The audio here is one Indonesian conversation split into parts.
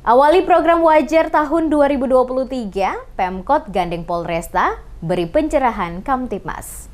Awali program Wajar tahun 2023, Pemkot gandeng Polresta beri pencerahan Kamtibmas.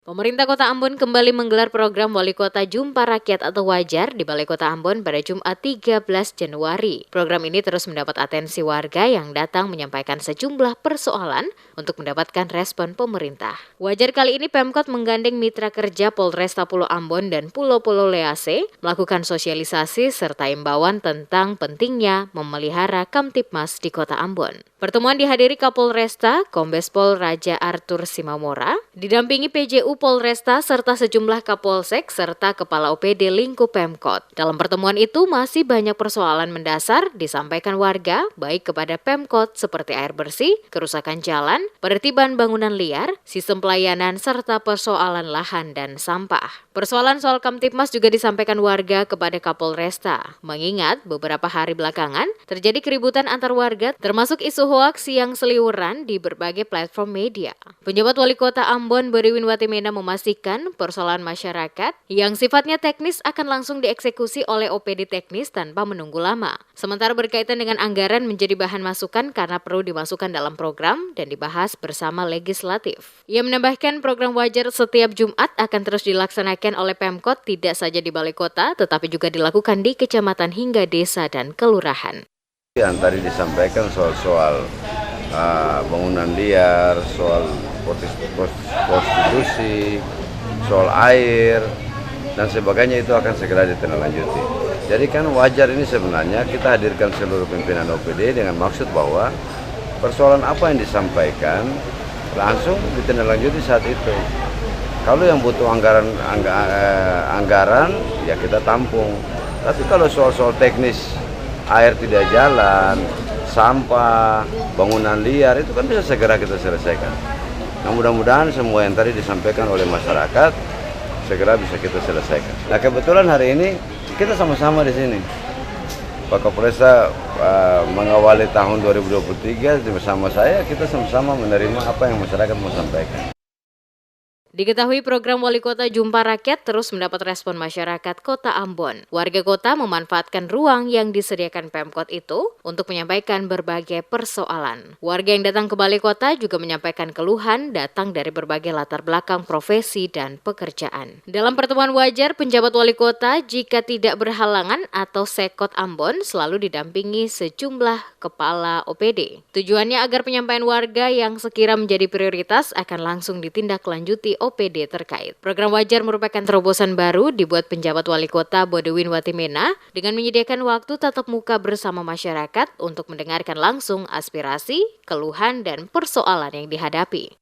Pemerintah Kota Ambon kembali menggelar program Wali Kota Jumpa Rakyat atau Wajar di Balai Kota Ambon pada Jumat 13 Januari. Program ini terus mendapat atensi warga yang datang menyampaikan sejumlah persoalan untuk mendapatkan respon pemerintah. Wajar kali ini Pemkot menggandeng mitra kerja Polresta Pulau Ambon dan Pulau-Pulau Lease melakukan sosialisasi serta imbauan tentang pentingnya memelihara Kamtibmas di Kota Ambon. Pertemuan dihadiri Kapolresta, Kombes Pol Raja Arthur Simamora, didampingi PJU Polresta serta sejumlah Kapolsek serta Kepala OPD lingkup Pemkot. Dalam pertemuan itu masih banyak persoalan mendasar disampaikan warga baik kepada Pemkot seperti air bersih, kerusakan jalan, penertiban bangunan liar, sistem pelayanan serta persoalan lahan dan sampah. Persoalan soal Kamtibmas juga disampaikan warga kepada Kapolresta, mengingat beberapa hari belakangan terjadi keributan antar warga termasuk isu hoaks yang seliweran di berbagai platform media. Penjabat Wali Kota Ambon Bodiwin Watimena memastikan persoalan masyarakat yang sifatnya teknis akan langsung dieksekusi oleh OPD teknis tanpa menunggu lama. Sementara berkaitan dengan anggaran menjadi bahan masukan karena perlu dimasukkan dalam program dan dibahas bersama legislatif. Ia menambahkan program Wajar setiap Jumat akan terus dilaksanakan oleh Pemkot tidak saja di Balai Kota tetapi juga dilakukan di kecamatan hingga desa dan kelurahan. Yang tadi disampaikan soal bangunan liar, soal prostitusi, soal air, dan sebagainya itu akan segera ditindaklanjuti. Jadi kan wajar ini sebenarnya kita hadirkan seluruh pimpinan OPD dengan maksud bahwa persoalan apa yang disampaikan langsung ditindaklanjuti saat itu. Kalau yang butuh anggaran ya kita tampung. Tapi kalau soal teknis air tidak jalan, sampah, bangunan liar itu kan bisa segera kita selesaikan. Nah mudah-mudahan semua yang tadi disampaikan oleh masyarakat segera bisa kita selesaikan. Nah kebetulan hari ini kita sama-sama di sini. Pak Kapolresta mengawali tahun 2023 bersama saya, kita sama-sama menerima apa yang masyarakat mau sampaikan. Diketahui program Wali Kota Jumpa Rakyat terus mendapat respon masyarakat Kota Ambon. Warga kota memanfaatkan ruang yang disediakan Pemkot itu untuk menyampaikan berbagai persoalan. Warga yang datang ke Balai Kota juga menyampaikan keluhan datang dari berbagai latar belakang profesi dan pekerjaan. Dalam pertemuan wajar, penjabat Wali Kota jika tidak berhalangan atau Sekot Ambon selalu didampingi sejumlah kepala OPD. Tujuannya agar penyampaian warga yang sekira menjadi prioritas akan langsung ditindaklanjuti OPD terkait. Program Wajar merupakan terobosan baru dibuat penjabat Wali Kota Bodiwin Watimena dengan menyediakan waktu tatap muka bersama masyarakat untuk mendengarkan langsung aspirasi, keluhan, dan persoalan yang dihadapi.